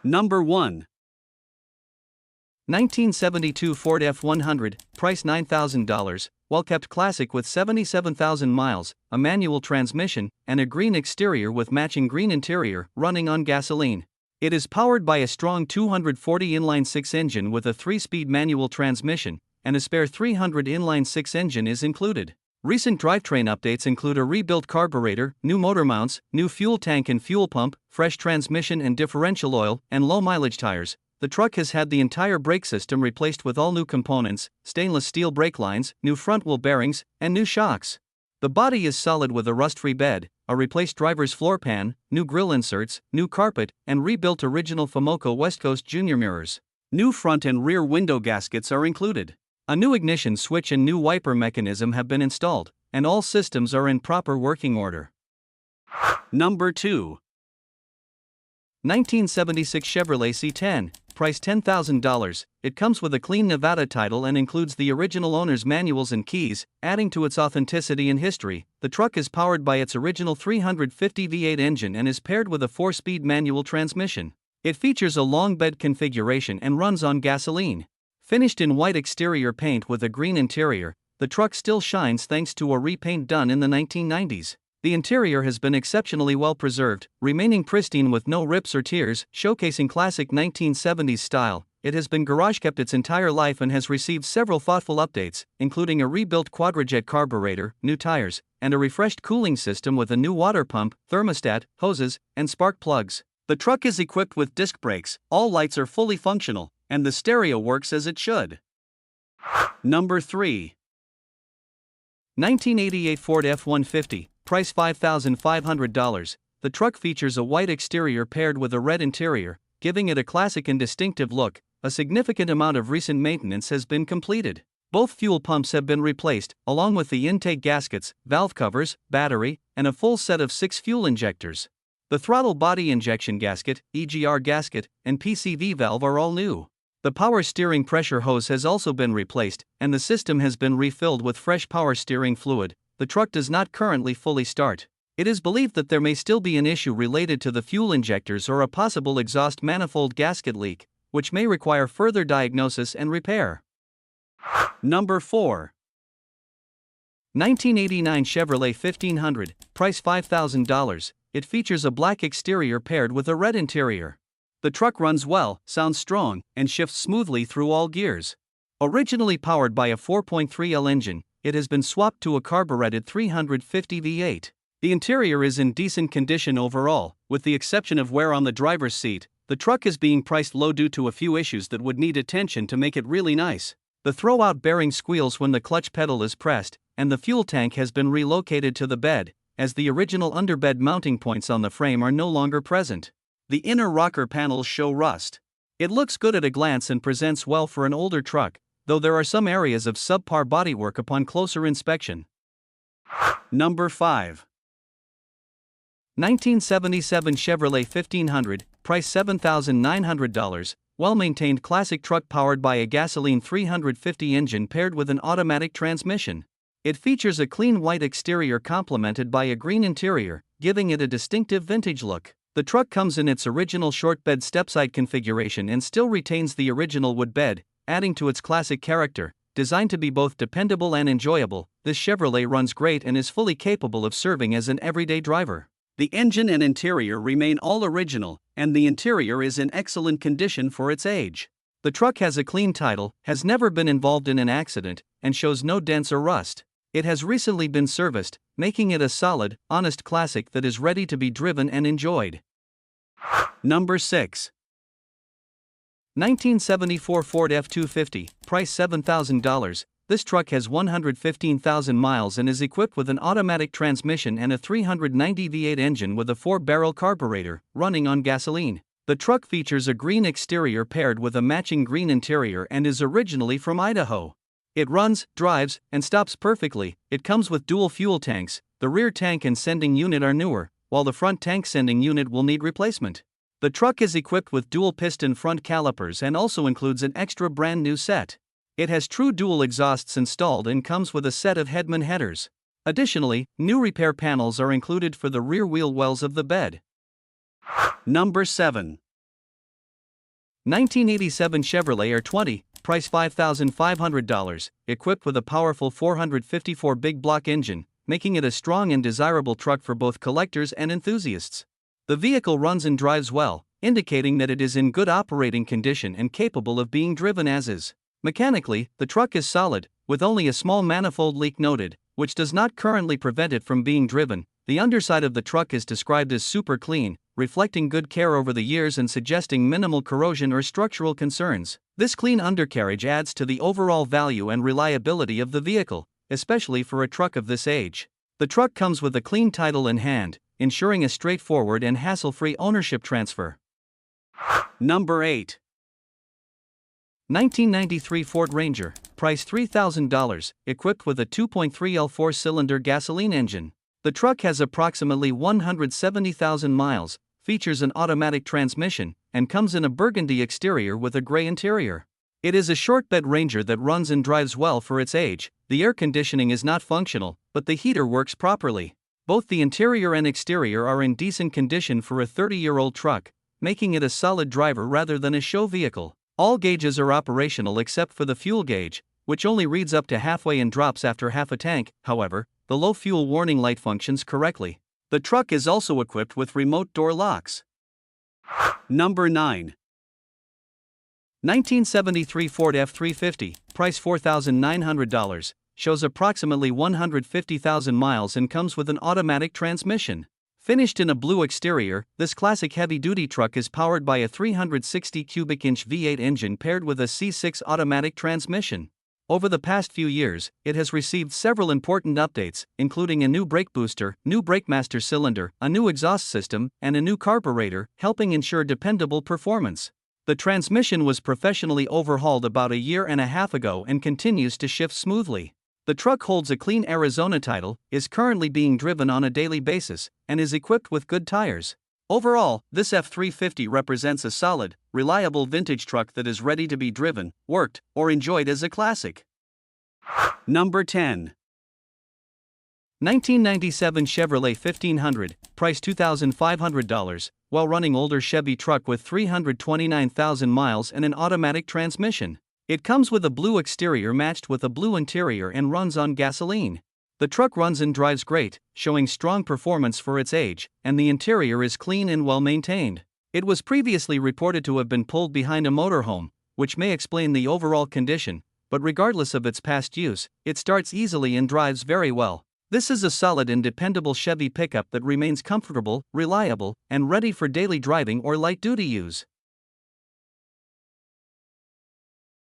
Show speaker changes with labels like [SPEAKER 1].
[SPEAKER 1] Number 1.
[SPEAKER 2] 1972 Ford F100, price $9,000, well-kept classic with 77,000 miles, a manual transmission, and a green exterior with matching green interior, running on gasoline. It is powered by a strong 240 inline-6 engine with a 3-speed manual transmission, and a spare 300 inline-6 engine is included. Recent drivetrain updates include a rebuilt carburetor, new motor mounts, new fuel tank and fuel pump, fresh transmission and differential oil, and low-mileage tires. The truck has had the entire brake system replaced with all new components, stainless steel brake lines, new front wheel bearings, and new shocks. The body is solid with a rust-free bed, a replaced driver's floor pan, new grille inserts, new carpet, and rebuilt original Fomoco West Coast Junior mirrors. New front and rear window gaskets are included. A new ignition switch and new wiper mechanism have been installed, and all systems are in proper working order.
[SPEAKER 1] Number 2.
[SPEAKER 2] 1976 Chevrolet C10, price $10,000. It comes with a clean Nevada title and includes the original owner's manuals and keys, adding to its authenticity and history. The truck is powered by its original 350 V8 engine and is paired with a 4-speed manual transmission. It features a long bed configuration and runs on gasoline. Finished in white exterior paint with a green interior, the truck still shines thanks to a repaint done in the 1990s. The interior has been exceptionally well preserved, remaining pristine with no rips or tears, showcasing classic 1970s style. It has been garage kept its entire life and has received several thoughtful updates, including a rebuilt quadrajet carburetor, new tires, and a refreshed cooling system with a new water pump, thermostat, hoses, and spark plugs. The truck is equipped with disc brakes, all lights are fully functional, and the stereo works as it should.
[SPEAKER 1] Number 3.
[SPEAKER 2] 1988 Ford F150, price $5,500. The truck features a white exterior paired with a red interior, giving it a classic and distinctive look. A significant amount of recent maintenance has been completed. Both fuel pumps have been replaced, along with the intake gaskets, valve covers, battery, and a full set of 6 fuel injectors. The throttle body injection gasket, EGR gasket, and PCV valve are all new. The power steering pressure hose has also been replaced, and the system has been refilled with fresh power steering fluid. The truck does not currently fully start. It is believed that there may still be an issue related to the fuel injectors or a possible exhaust manifold gasket leak, which may require further diagnosis and repair.
[SPEAKER 1] Number 4.
[SPEAKER 2] 1989 Chevrolet 1500, price $5,000. It features a black exterior paired with a red interior. The truck runs well, sounds strong, and shifts smoothly through all gears. Originally powered by a 4.3L engine, it has been swapped to a carbureted 350 V8. The interior is in decent condition overall, with the exception of wear on the driver's seat. The truck is being priced low due to a few issues that would need attention to make it really nice. The throwout bearing squeals when the clutch pedal is pressed, and the fuel tank has been relocated to the bed, as the original underbed mounting points on the frame are no longer present. The inner rocker panels show rust. It looks good at a glance and presents well for an older truck, though there are some areas of subpar bodywork upon closer inspection.
[SPEAKER 1] Number 5.
[SPEAKER 2] 1977 Chevrolet 1500, price $7,900, well-maintained classic truck powered by a gasoline 350 engine paired with an automatic transmission. It features a clean white exterior complemented by a green interior, giving it a distinctive vintage look. The truck comes in its original short bed stepside configuration and still retains the original wood bed, adding to its classic character. Designed to be both dependable and enjoyable, this Chevrolet runs great and is fully capable of serving as an everyday driver.
[SPEAKER 1] The engine and interior remain all original, and the interior is in excellent condition for its age.
[SPEAKER 2] The truck has a clean title, has never been involved in an accident, and shows no dents or rust. It has recently been serviced, making it a solid, honest classic that is ready to be driven and enjoyed.
[SPEAKER 1] Number 6.
[SPEAKER 2] 1974 Ford F250, price $7,000. This truck has 115,000 miles and is equipped with an automatic transmission and a 390 V8 engine with a 4-barrel carburetor, running on gasoline. The truck features a green exterior paired with a matching green interior and is originally from Idaho. It runs, drives, and stops perfectly. It comes with dual fuel tanks. The rear tank and sending unit are newer, while the front tank sending unit will need replacement. The truck is equipped with dual piston front calipers and also includes an extra brand new set. It has true dual exhausts installed and comes with a set of Hedman headers. Additionally, new repair panels are included for the rear wheel wells of the bed.
[SPEAKER 1] Number 7.
[SPEAKER 2] 1987 Chevrolet R20, price $5,500, equipped with a powerful 454 big block engine, making it a strong and desirable truck for both collectors and enthusiasts. The vehicle runs and drives well, indicating that it is in good operating condition and capable of being driven as is. Mechanically, the truck is solid, with only a small manifold leak noted, which does not currently prevent it from being driven. The underside of the truck is described as super clean, reflecting good care over the years and suggesting minimal corrosion or structural concerns. This clean undercarriage adds to the overall value and reliability of the vehicle, especially for a truck of this age. The truck comes with a clean title in hand, ensuring a straightforward and hassle-free ownership transfer.
[SPEAKER 1] Number 8.
[SPEAKER 2] 1993 Ford Ranger, price $3,000, equipped with a 2.3L four-cylinder gasoline engine. The truck has approximately 170,000 miles, features an automatic transmission, and comes in a burgundy exterior with a gray interior. It is a short-bed Ranger that runs and drives well for its age. The air conditioning is not functional, but the heater works properly. Both the interior and exterior are in decent condition for a 30-year-old truck, making it a solid driver rather than a show vehicle. All gauges are operational except for the fuel gauge, which only reads up to halfway and drops after half a tank. However, the low fuel warning light functions correctly. The truck is also equipped with remote door locks.
[SPEAKER 1] Number 9.
[SPEAKER 2] 1973 Ford F350, price $4,900, shows approximately 150,000 miles and comes with an automatic transmission. Finished in a blue exterior, this classic heavy-duty truck is powered by a 360 cubic inch V8 engine paired with a C6 automatic transmission. Over the past few years, it has received several important updates, including a new brake booster, new brake master cylinder, a new exhaust system, and a new carburetor, helping ensure dependable performance. The transmission was professionally overhauled about a year and a half ago and continues to shift smoothly. The truck holds a clean Arizona title, is currently being driven on a daily basis, and is equipped with good tires. Overall, this F350 represents a solid, reliable vintage truck that is ready to be driven, worked, or enjoyed as a classic. Number 10. 1997 Chevrolet 1500, price $2,500, well-running older Chevy truck with 329,000 miles and an automatic transmission. It comes with a blue exterior matched with a blue interior and runs on gasoline. The truck runs and drives great, showing strong performance for its age, and the interior is clean and well-maintained. It was previously reported to have been pulled behind a motorhome, which may explain the overall condition, but regardless of its past use, it starts easily and drives very well. This is a solid and dependable Chevy pickup that remains comfortable, reliable, and ready for daily driving or light-duty use.